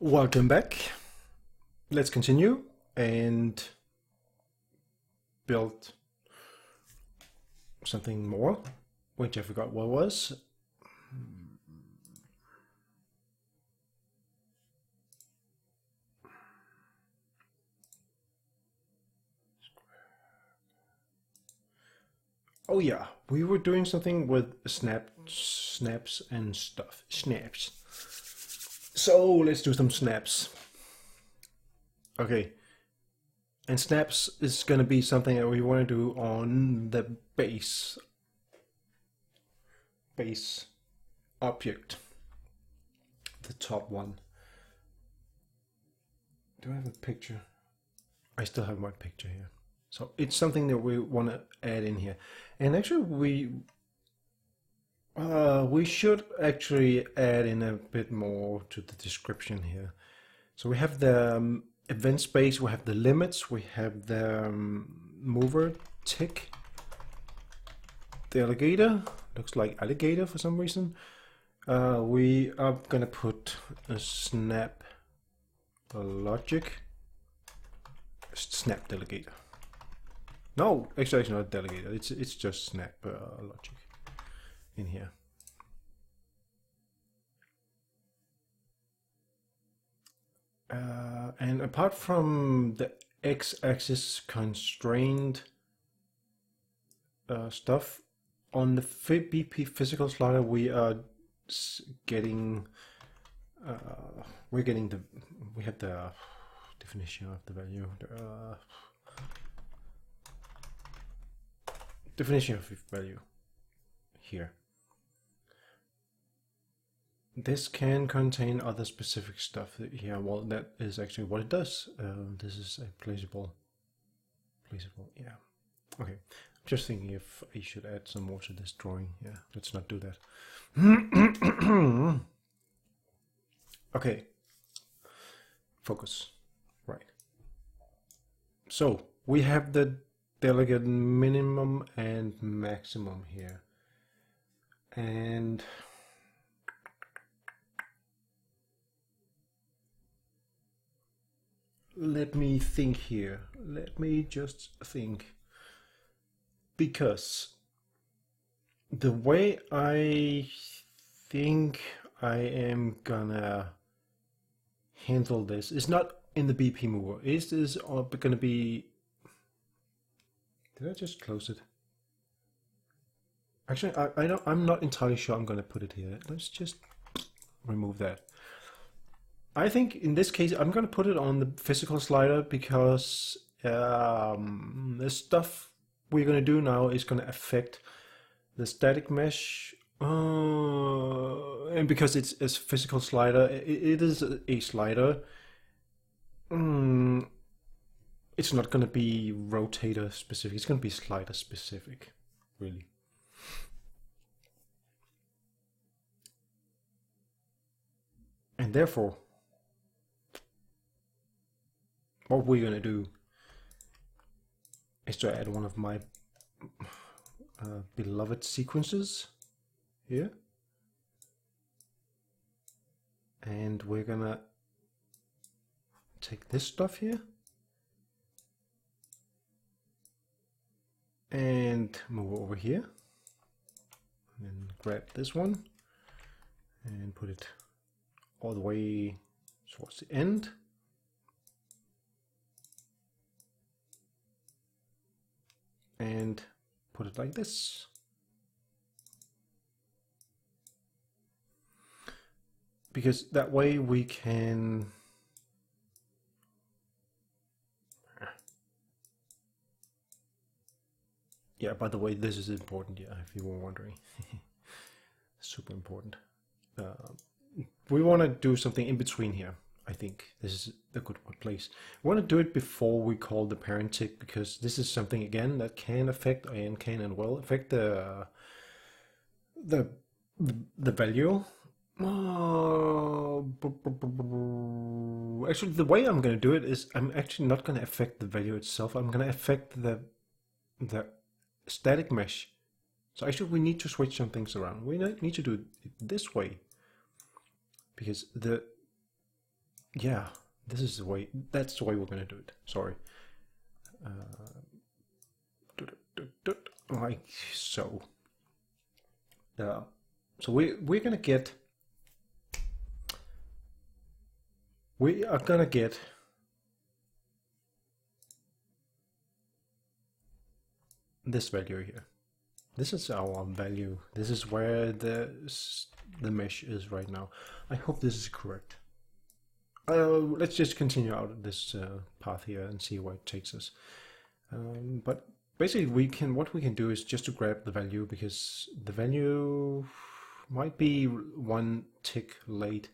Welcome back. Let's continue and build something more, which I forgot what was. Oh yeah, we were doing something with snaps and stuff. Snaps. So let's do some snaps. Okay. And snaps is going to be something that we want to do on the base object, the top one. Do I have a picture? I still have my picture here. So it's something that we want to add in here. And actually we should actually add in a bit more to the description here. So we have the event space, we have the limits, we have the mover tick, the alligator, looks like alligator for some reason. We are gonna put a snap logic, snap delegator. No, actually not delegator. It's just snap logic in here. And apart from the x-axis constrained stuff on the BP physical slider, we are getting we have the definition of the value. Definition of value here. This can contain other specific stuff. Yeah, well, that is actually what it does. This is a placeable. Yeah. Okay. I'm just thinking if I should add some more to this drawing. Yeah, let's not do that. Okay. Focus. Right. So we have the delegate minimum and maximum here. And let me think here. Let me just think. Because the way I think I am gonna handle this is not in the BP mover. Is this gonna be... Did I just close it? Actually, I'm not entirely sure I'm gonna put it here. Let's just remove that. I think in this case I'm going to put it on the physical slider because the stuff we're going to do now is going to affect the static mesh, and because it's a physical slider, it is a slider. It's not going to be rotator specific, it's going to be slider specific, really. And therefore, what we're going to do is to add one of my beloved sequences here. And we're going to take this stuff here and move over here. And then grab this one and put it all the way towards the end. And put it like this. Because that way we can yeah, by the way, this is important, yeah, if you were wondering. Super important. We want to do something in between here. I think this is a good place. We want to do it before we call the parent tick, because this is something again that can affect and can and will affect the value. Actually, the way I'm going to do it is I'm actually not going to affect the value itself. I'm going to affect the static mesh. So actually, we need to switch some things around. We need to do it this way, because yeah, this is the way, that's the way we're gonna do it. Sorry. Like so. So we're gonna get, we are gonna get this value here. This is our value. This is where the mesh is right now. I hope this is correct. Let's just continue out this path here and see where it takes us. But basically, what we can do is just to grab the value, because the value might be one tick late.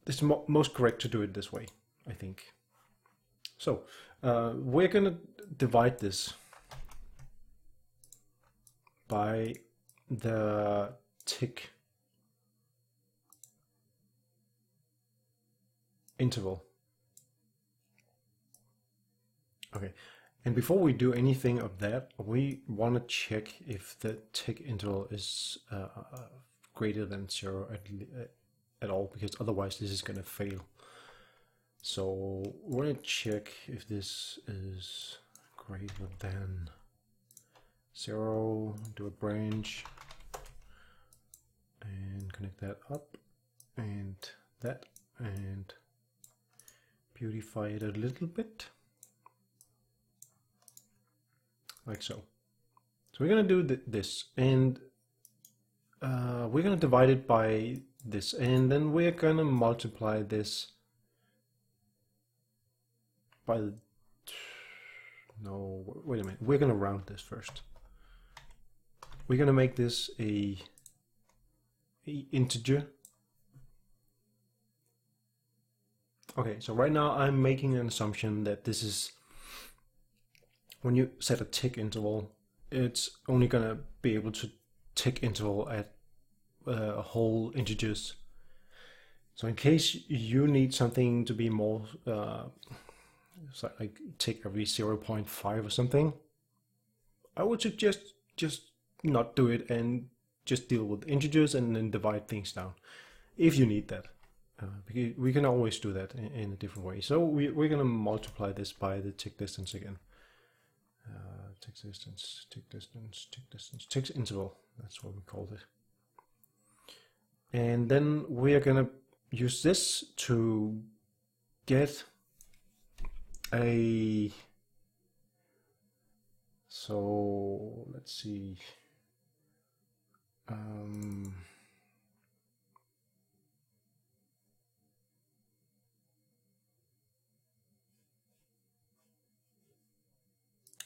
It's most correct to do it this way, I think. So we're gonna divide this by the tick interval. Okay, and before we do anything of that, we want to check if the tick interval is greater than 0 at all, because otherwise this is going to fail. So we're going to check if this is greater than 0, do a branch and connect that up and that, and beautify it a little bit. Like so. So we're going to do this, and we're going to divide it by this, and then we're going to multiply this by the, no, wait a minute, we're going to round this first. We're going to make this a integer. Okay, so right now I'm making an assumption that this is, when you set a tick interval, it's only going to be able to tick interval at whole integers. So in case you need something to be more, like tick every 0.5 or something, I would suggest just not do it and just deal with integers and then divide things down, if you need that. Because we can always do that in a different way. So we're going to multiply this by the tick distance again. Tick distance, tick distance, tick distance, tick interval, that's what we called it. And then we are going to use this to get a, so let's see,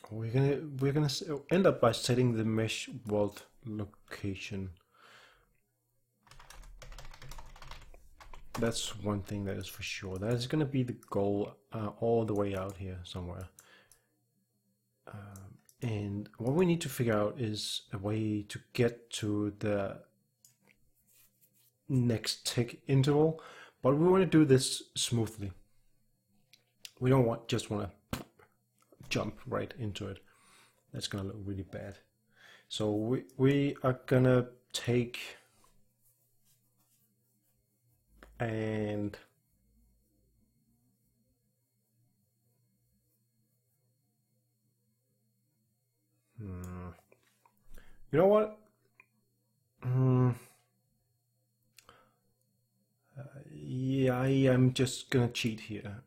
we're gonna end up by setting the mesh world location. That's one thing that is for sure. That is going to be the goal all the way out here somewhere. And what we need to figure out is a way to get to the next tick interval, but we want to do this smoothly. We don't just want to jump right into it. That's going to look really bad. So we are going to take and you know what? Yeah, I am just gonna cheat here.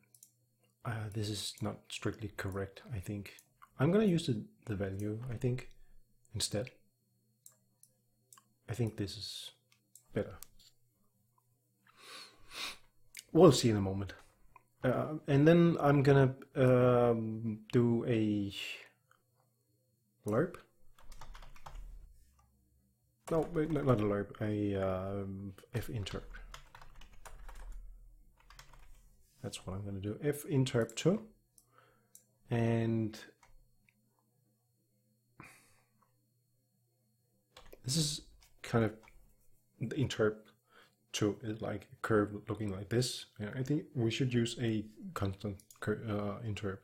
This is not strictly correct, I think. I'm gonna use the value, I think, instead. I think this is better. We'll see in a moment. And then I'm gonna do a lerp. No, not a lerp, a VRInteractables. That's what I'm going to do. VRInteractables 2, and this is kind of the interp 2 is like a curve looking like this. And I think we should use a constant interp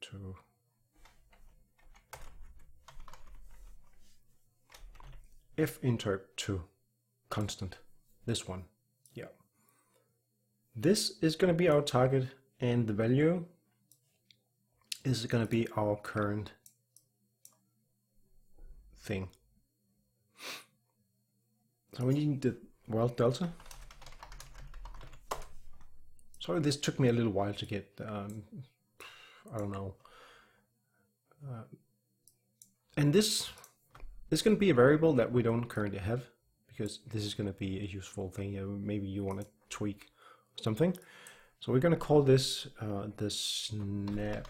2. VRInteractables to constant. This one, yeah. This is going to be our target, and the value is going to be our current thing. So we need the world delta. Sorry, this took me a little while to get, I don't know. And this is going to be a variable that we don't currently have, because this is going to be a useful thing. Maybe you want to tweak something. So we're going to call this the snap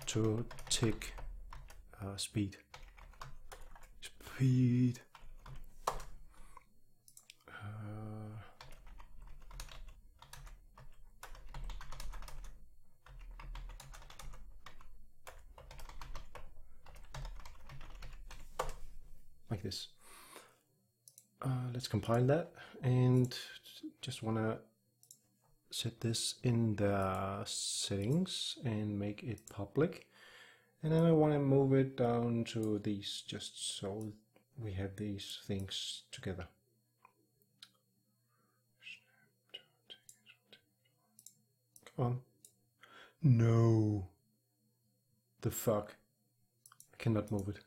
to tick speed. Like this. Let's compile that, and just want to set this in the settings and make it public. And then I want to move it down to these, just so we have these things together. Come on. No. The fuck. I cannot move it.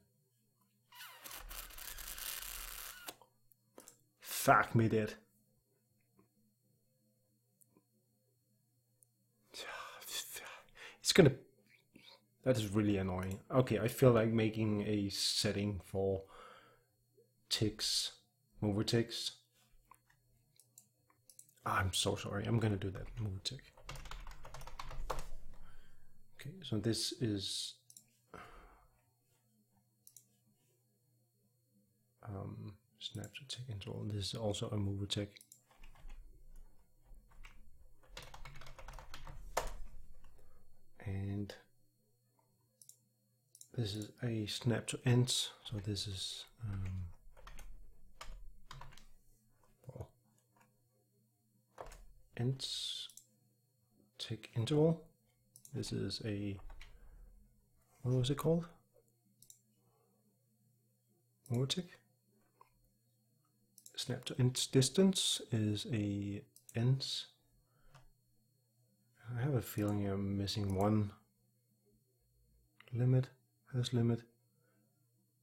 Fuck me dead. It's gonna... That is really annoying. Okay, I feel like making a setting for ticks, mover ticks. I'm so sorry, I'm gonna do that, mover tick. Okay, so this is snap to tick interval. This is also a mover tick. And this is a snap to ends, so this is ends tick interval. This is a, what was it called? Mover tick. Snap to ends distance is a ends. I have a feeling I'm missing one. Limit. Has limit.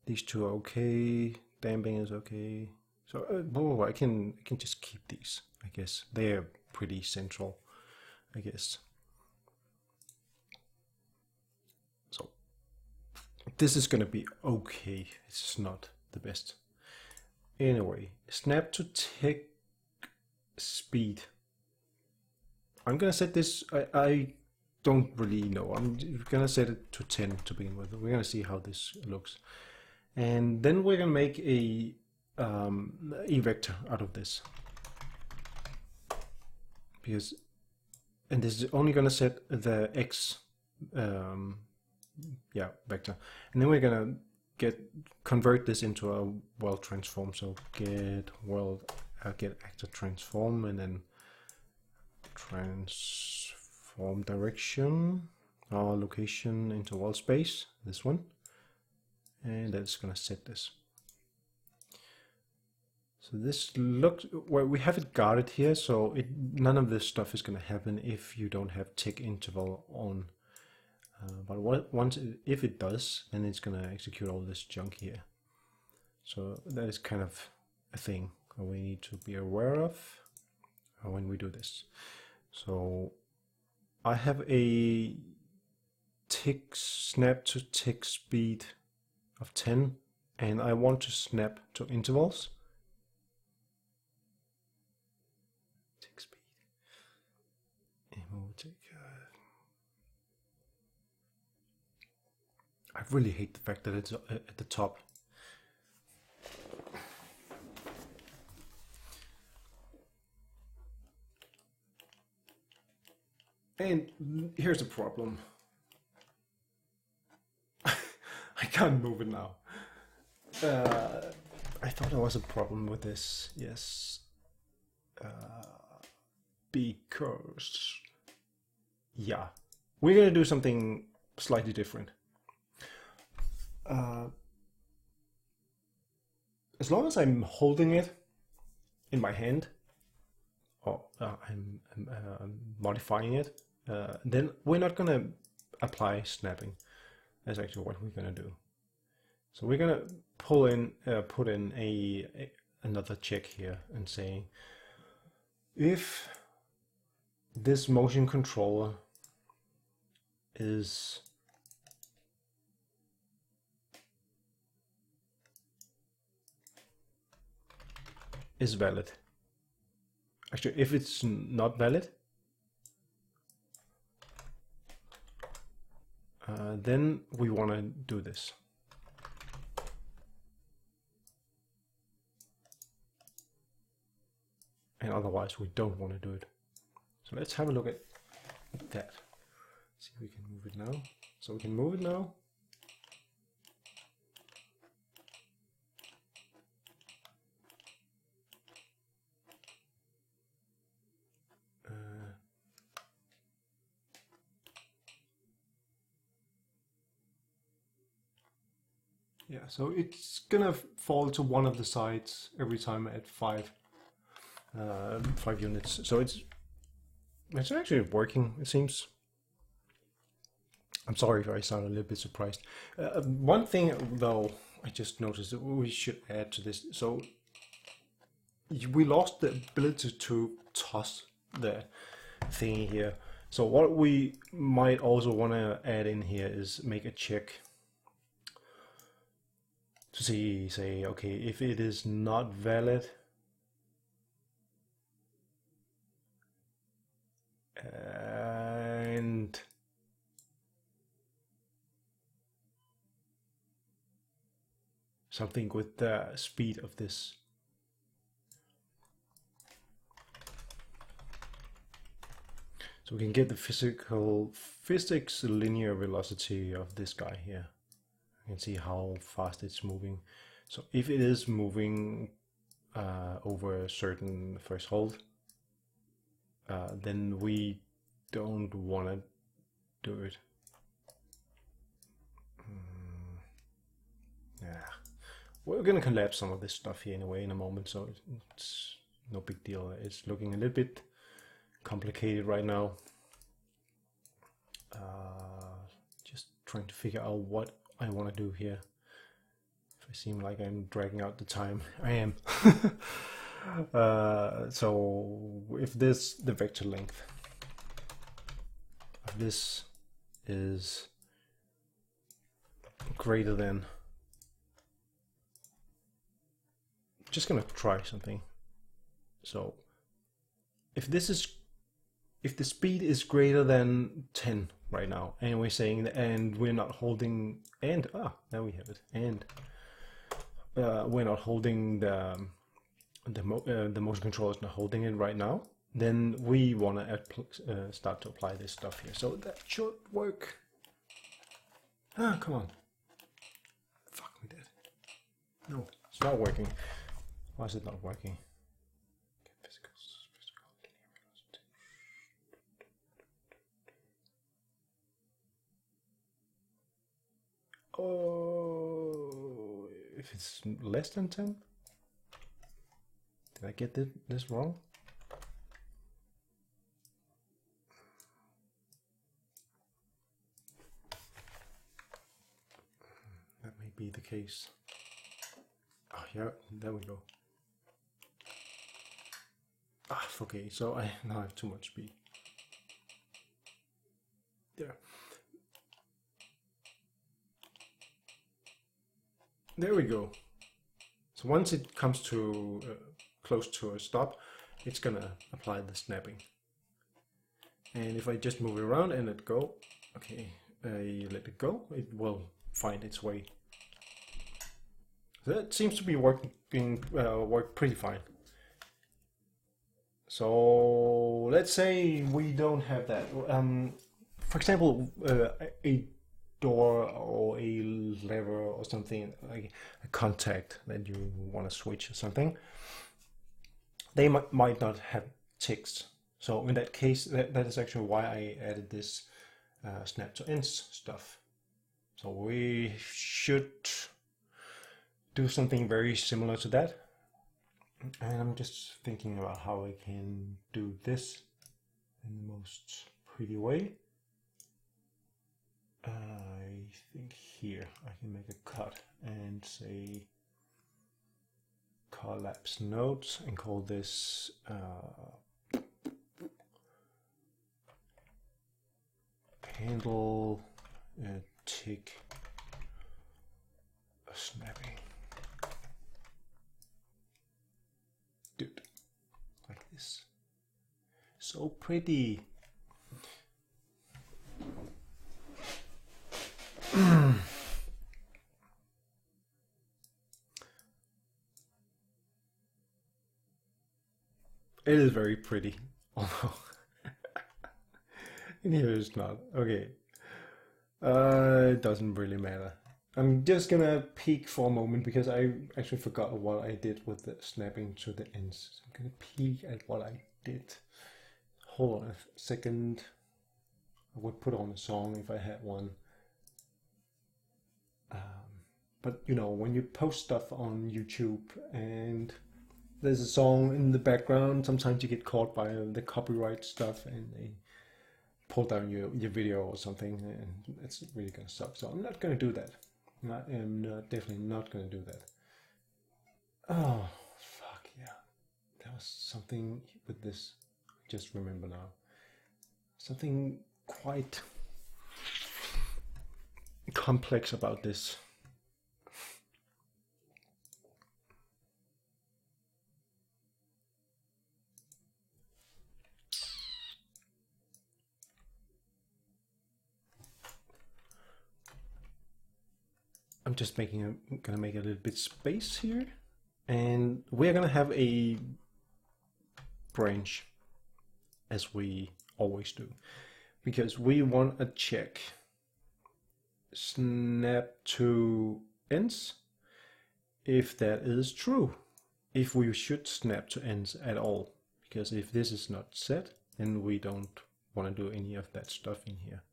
These two are okay. Damping is okay. So I can just keep these. I guess they're pretty central. I guess. So this is gonna be okay. It's just not the best. Anyway, snap to tick speed. I'm gonna set this. I don't really know. I'm gonna set it to 10 to begin with. We're gonna see how this looks, and then we're gonna make a vector out of this, because, and this is only gonna set the x vector, and then we're gonna convert this into a world transform. So get actor transform, and then transform direction or location into wall space, this one, and that's gonna set this. So this looks, well, we have it guarded here, so none of this stuff is gonna happen if you don't have tick interval on. But if it does, then it's gonna execute all this junk here. So that is kind of a thing we need to be aware of when we do this. So I have a snap to tick speed of 10, and I want to snap to intervals. Tick speed. I really hate the fact that it's at the top. And here's the problem. I can't move it now. I thought there was a problem with this, yes. Because, yeah, we're going to do something slightly different. As long as I'm holding it in my hand, or I'm modifying it, then we're not going to apply snapping. That's actually what we're going to do. So we're going to put in another check here and say, if this motion controller is valid. Actually, if it's not valid, then we want to do this. And otherwise we don't want to do it. So let's have a look at that. See if we can move it now. So we can move it now. Yeah, so it's gonna fall to one of the sides every time at 5 units. So it's actually working, it seems. I'm sorry if I sound a little bit surprised. One thing though, I just noticed that we should add to this. So we lost the ability to toss the thingy here. So what we might also want to add in here is make a check to say, okay, if it is not valid, and something with the speed of this. So we can get the physics linear velocity of this guy here. You can see how fast it's moving. So if it is moving over a certain threshold, then we don't want to do it. Yeah, we're gonna collapse some of this stuff here anyway in a moment, so it's no big deal. It's looking a little bit complicated right now. Just trying to figure out what I want to do here. If I seem like I'm dragging out the time, I am. So if the vector length of this is greater than, just gonna try something. So if the speed is greater than 10 right now, and we're saying that, and we're not holding, and there we have it, and we're not holding the motion controller is not holding it right now, then we want to start to apply this stuff here. So that should work. Come on. Fuck me dead. No, it's not working. Why is it not working? Oh, if it's less than 10? Did I get this wrong? That may be the case. Oh yeah, there we go. Okay, so I now have too much speed. There. There we go. So once it comes to close to a stop, it's gonna apply the snapping. And if I just move it around and let go, okay, let it go, it will find its way. So that seems to be work pretty fine. So let's say we don't have that. For example, a door or a lever or something, like a contact that you want to switch or something, they might not have ticks. So in that case, that is actually why I added this snap to ends stuff. So we should do something very similar to that. And I'm just thinking about how I can do this in the most pretty way. I think here I can make a cut and say collapse nodes and call this handle tick snapping. Good, like this. So pretty. It is very pretty. In here it's not. Okay. It doesn't really matter. I'm just gonna peek for a moment because I actually forgot what I did with the snapping to the ends. So I'm gonna peek at what I did. Hold on a second. I would put on a song if I had one. But you know, when you post stuff on YouTube and there's a song in the background, sometimes you get caught by the copyright stuff and they pull down your video or something, and it's really gonna suck. So I'm not gonna do that. I am definitely not gonna do that. Oh fuck yeah, there was something with this. Just remember now, something quite complex about this. I'm just gonna make a little bit space here, and we're gonna have a branch as we always do, because we want to check snap to ends if that is true, if we should snap to ends at all, because if this is not set, then we don't want to do any of that stuff in here.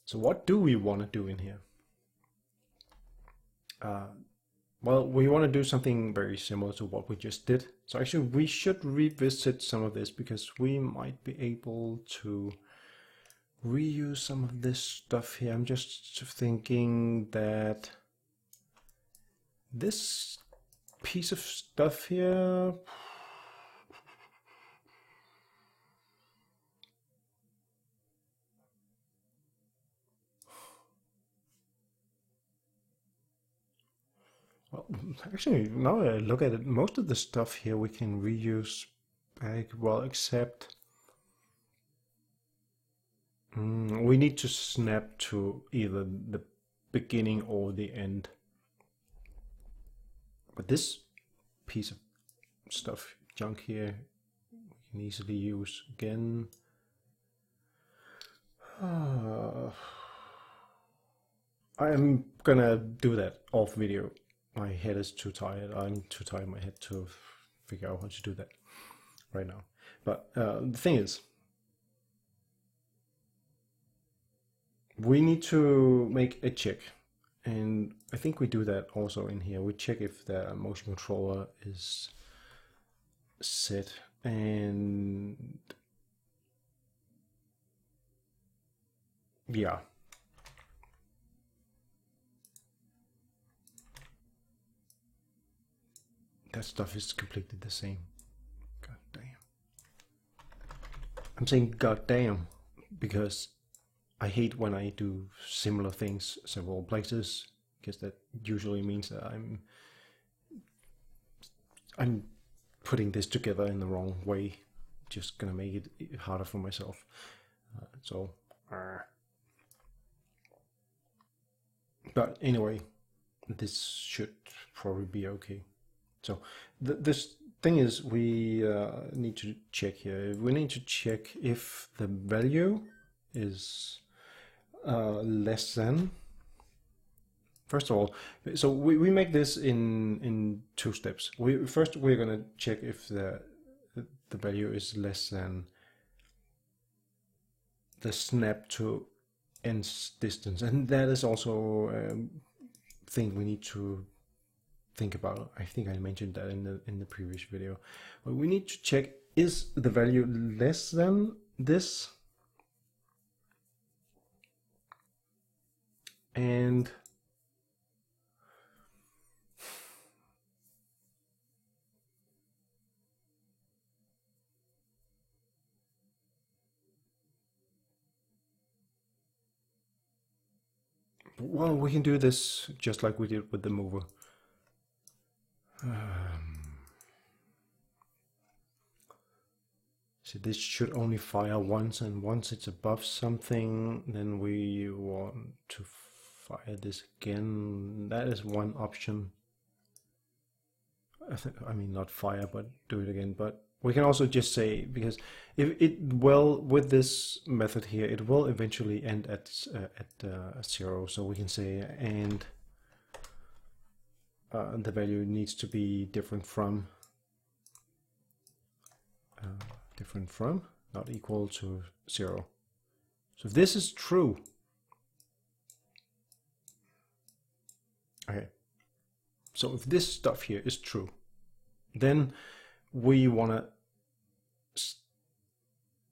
So what do we want to do in here? Well, we want to do something very similar to what we just did. So actually we should revisit some of this because we might be able to reuse some of this stuff here. I'm just thinking that this piece of stuff here, well, actually, now I look at it, most of the stuff here we can reuse back, well, except we need to snap to either the beginning or the end. But this piece of stuff, junk here, we can easily use again. I'm gonna do that off video. My head is too tired. I'm too tired in my head to figure out how to do that right now. But the thing is, we need to make a check. And I think we do that also in here. We check if the motion controller is set, and yeah. That stuff is completely the same. God damn. I'm saying god damn because I hate when I do similar things several places, because that usually means that I'm putting this together in the wrong way. Just gonna make it harder for myself. But anyway, this should probably be okay. So this thing is, we need to check here. We need to check if the value is less than. First of all, so we make this in two steps. First we're gonna check if the value is less than the snap to ends distance, and that is also a thing we need to think about. I think I mentioned that in the previous video. But we need to check, is the value less than this? And well, we can do this just like we did with the mover. So this should only fire once, and once it's above something, then we want to fire this again. That is one option. I mean, not fire, but do it again. But we can also just say, because if it will, with this method here, it will eventually end at 0. So we can say, and the value needs to be different from, not equal to 0. So if this is true, okay. So if this stuff here is true, then we want to,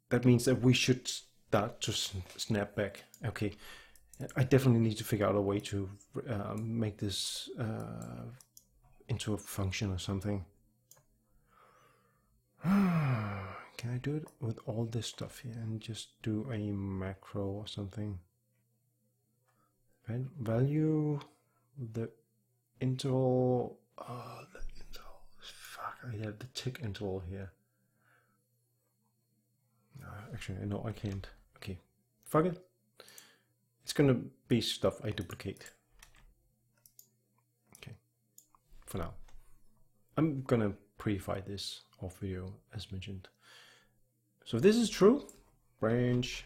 that means that we should start to snap back. Okay, I definitely need to figure out a way to make this into a function or something. Can I do it with all this stuff here and just do a macro or something? Value the interval. Oh, the interval. Fuck, I have the tick interval here. Actually, no, I can't. Okay, fuck it. It's gonna be stuff I duplicate. Okay, for now. I'm gonna prefire this off video as mentioned. So if this is true, branch.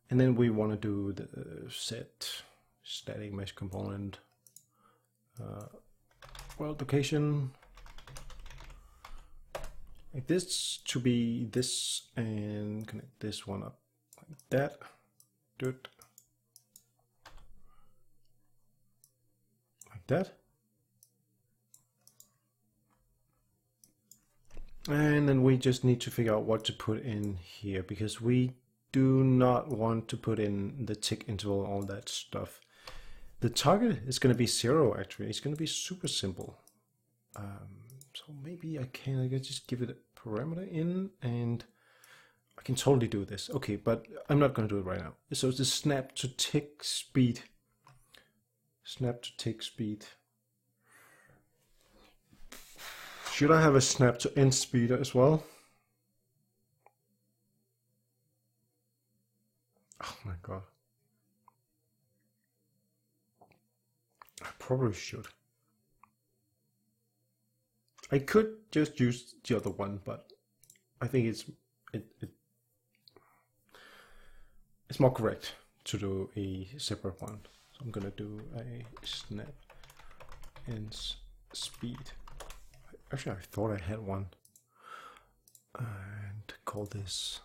And then we want to do the set static mesh component world location, like this to be this, and connect this one up like that. Do it like that. And then we just need to figure out what to put in here, because we do not want to put in the tick interval, all that stuff. The target is going to be 0 actually. It's going to be super simple. So maybe I can just give it a parameter in, and I can totally do this. Okay, but I'm not going to do it right now. So it's the snap to tick speed. Snap to tick speed. Should I have a snap to end speed as well? Oh my god. I probably should. I could just use the other one, but I think it's more correct to do a separate one. So I'm gonna do a snap ends speed. Actually, I thought I had one, and call this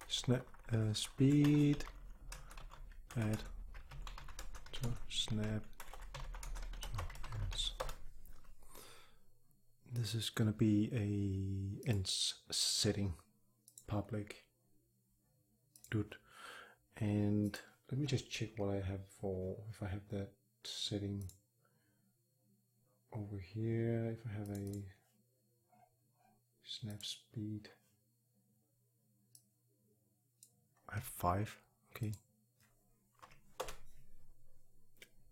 snap speed add to snap to ends. This is gonna be a ends setting public. Good. And let me just check what I have for, if I have that setting over here, if I have a snap speed. I have 5, okay.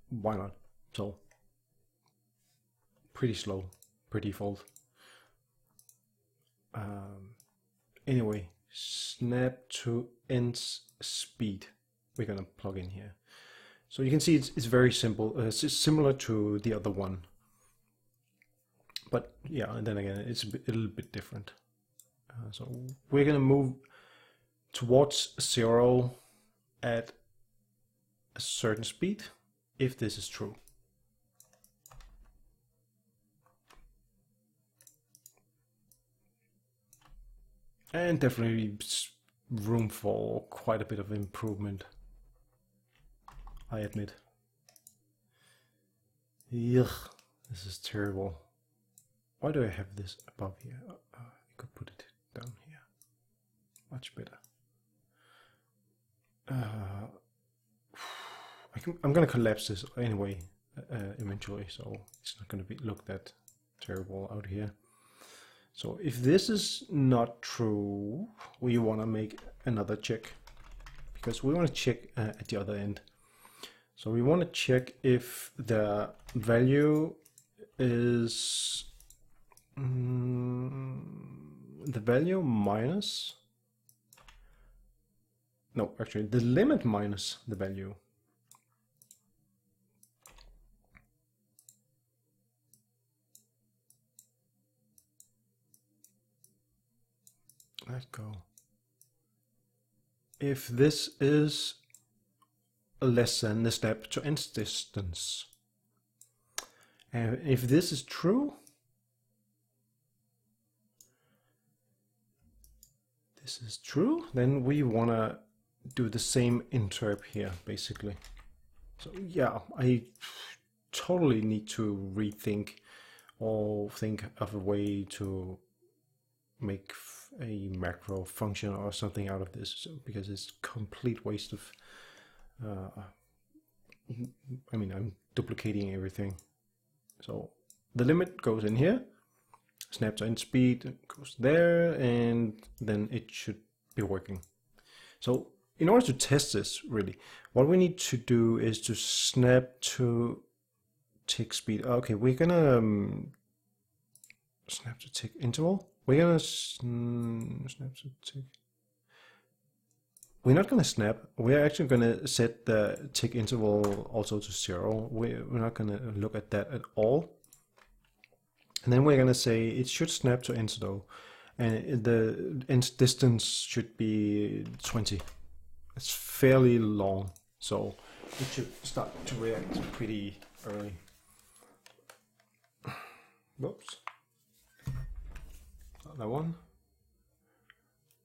Why not? So, pretty slow, per default. Anyway, snap to ends speed, we're gonna plug in here. So you can see it's very simple, it's similar to the other one. But yeah, and then again, it's a little bit different. So we're gonna move towards 0 at a certain speed, if this is true. And definitely room for quite a bit of improvement, I admit. Ugh, this is terrible. Why do I have this above here? I could put it down here. Much better. I'm gonna collapse this anyway, eventually, so it's not gonna look that terrible out here. So if this is not true, we want to make another check, because we want to check at the other end. So we want to check if the value is the value minus, no, actually the limit minus the value. Let go. If this is less than the snap to end distance, and if this is true, then we want to do the same interp here, basically. So yeah, I totally need to rethink or think of a way to make a macro function or something out of this, because it's complete waste of I mean, I'm duplicating everything. So the limit goes in here, snap to end speed goes there, and then it should be working. So in order to test this, really, what we need to do is to snap to tick speed. Okay, we're gonna snap to tick interval. We're gonna snap to tick. We're not gonna snap. We're actually gonna set the tick interval also to 0. We're not gonna look at that at all. And then we're gonna say it should snap to end though, and the end distance should be 20. It's fairly long, so it should start to react pretty early. Whoops. That one.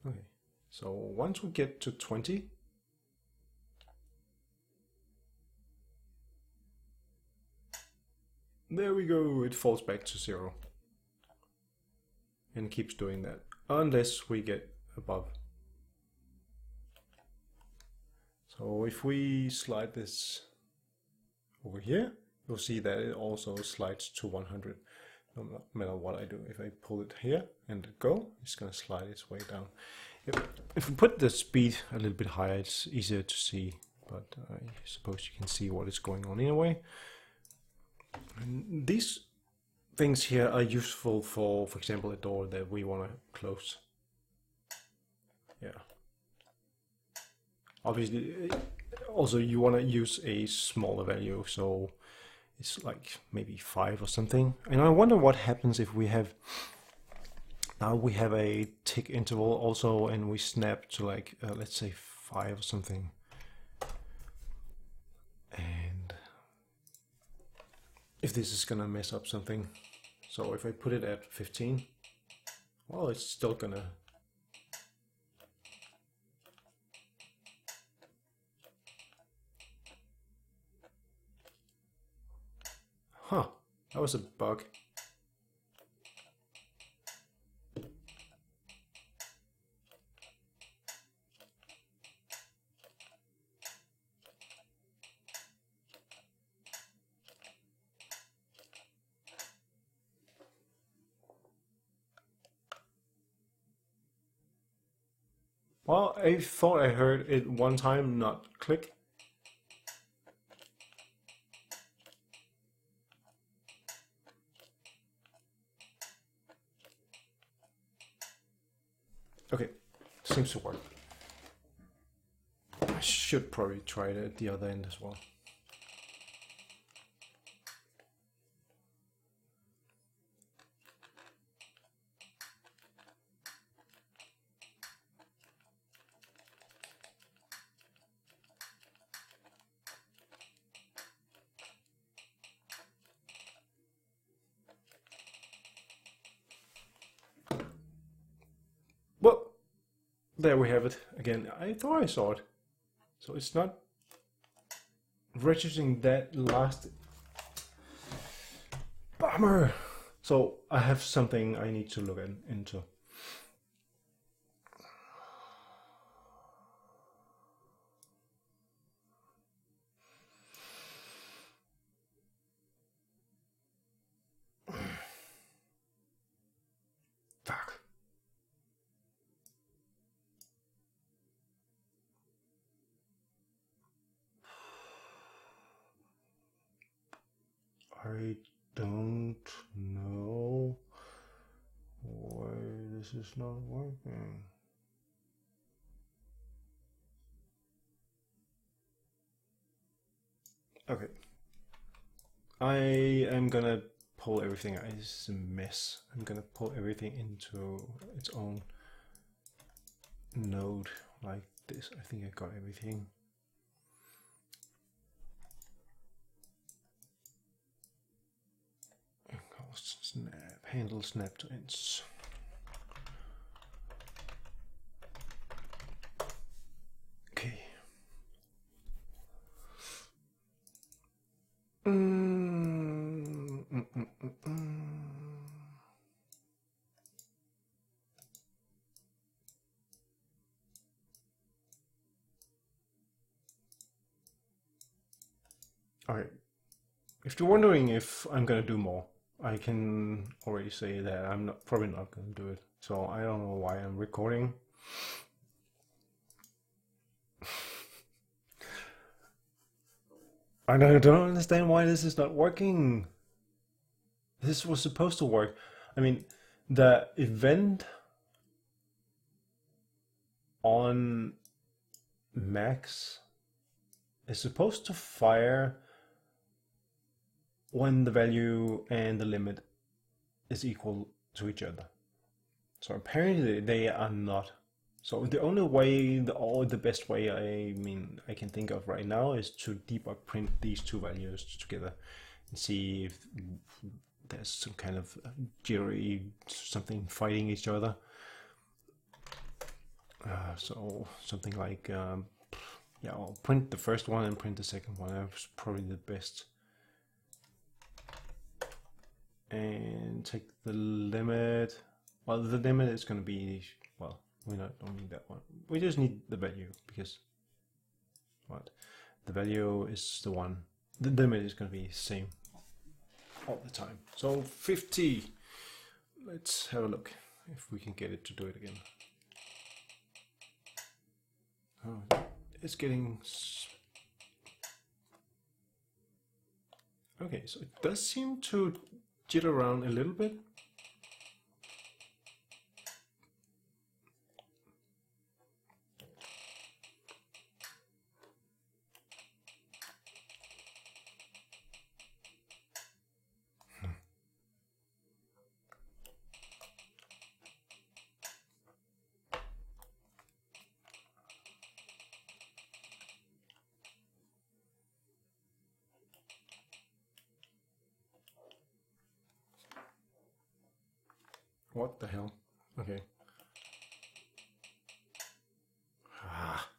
Okay, so once we get to 20, there we go, it falls back to 0. And keeps doing that, unless we get above. So if we slide this over here, you'll see that it also slides to 100. No matter what I do, if I pull it here and go, it's going to slide its way down. If we put the speed a little bit higher, it's easier to see, but I suppose you can see what is going on anyway. And these things here are useful for example, a door that we want to close. Yeah. Obviously, also you want to use a smaller value, so it's like maybe 5 or something. And I wonder what happens if we have, now we have a tick interval also, and we snap to like, let's say 5 or something. And if this is gonna mess up something. So if I put it at 15, well, it's still gonna, huh, that was a bug. Well, I thought I heard it one time not click. Okay, seems to work. I should probably try it at the other end as well. Well, there we have it again. I thought I saw it. So it's not registering that last. Bummer. So I have something I need to look into. Fuck. I don't know why this is not working. Okay. I am gonna pull everything. It's a mess. I'm gonna pull everything into its own node like this. I think I got everything. Snap, handle snap to ends. Okay. All right. If you're wondering if I'm gonna do more, I can already say that I'm probably not gonna do it. So I don't know why I'm recording. I don't understand why this is not working. This was supposed to work. I mean, the event on max is supposed to fire when the value and the limit is equal to each other. So apparently they are not. So the only way, the best way I can think of right now is to debug print these two values together and see if there's some kind of jittery something fighting each other. So something like, yeah, I'll print the first one and print the second one. That's probably the best. And take the limit. Well, the limit is going to be, well, we don't need that one. We just need the value because what? The value is the one. The limit is going to be the same all the time. So 50. Let's have a look if we can get it to do it again. Oh, it's getting. Okay, so it does seem to jitter around a little bit. What the hell? Okay. Ah.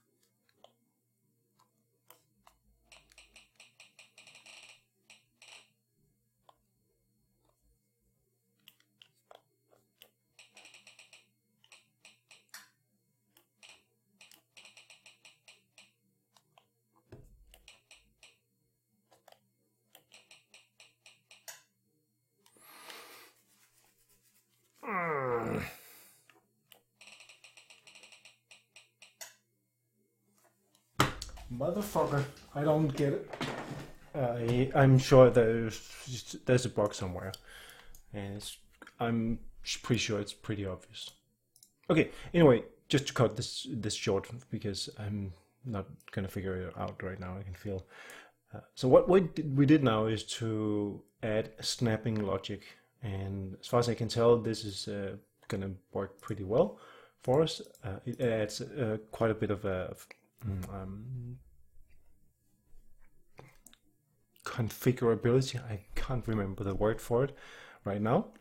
Motherfucker, I don't get it. I'm sure there's a bug somewhere, and I'm pretty sure it's pretty obvious. Okay, anyway, just to cut this short because I'm not gonna figure it out right now. I can feel. So what we did now is to add snapping logic, and as far as I can tell, this is gonna work pretty well for us. It adds quite a bit of configurability. I can't remember the word for it right now.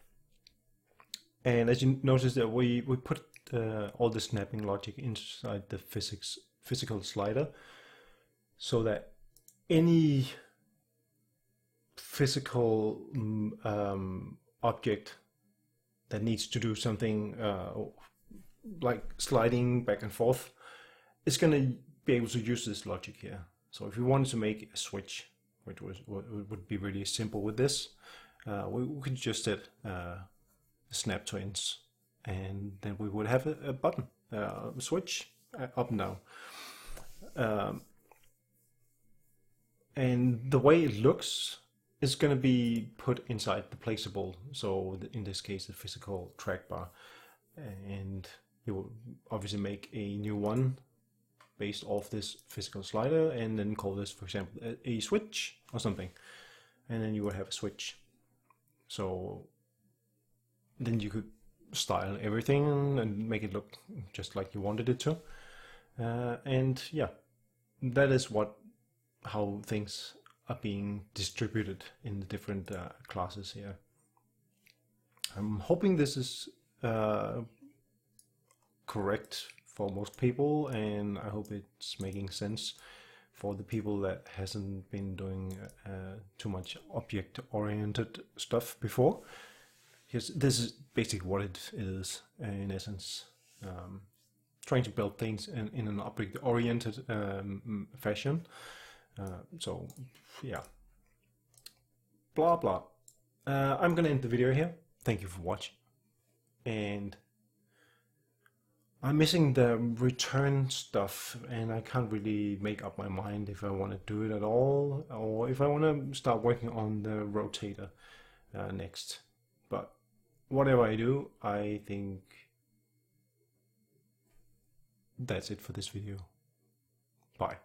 And as you notice that we put all the snapping logic inside the physical slider, so that any physical object that needs to do something like sliding back and forth is going to be able to use this logic here. So if we wanted to make a switch, which would be really simple with this, we could just set snap to ends, and then we would have a button, switch up and down. And the way it looks is going to be put inside the placeable, so in this case the physical track bar, and you will obviously make a new one based off this physical slider and then call this, for example, a switch or something, and then you would have a switch. So then you could style everything and make it look just like you wanted it to, and yeah, that is how things are being distributed in the different classes here. I'm hoping this is correct for most people, and I hope it's making sense for the people that hasn't been doing too much object-oriented stuff before. Because this is basically what it is in essence. Trying to build things in an object-oriented fashion. So yeah, blah blah. I'm gonna end the video here. Thank you for watching, and I'm missing the return stuff, and I can't really make up my mind if I want to do it at all, or if I want to start working on the rotator next. But whatever I do, I think that's it for this video. Bye.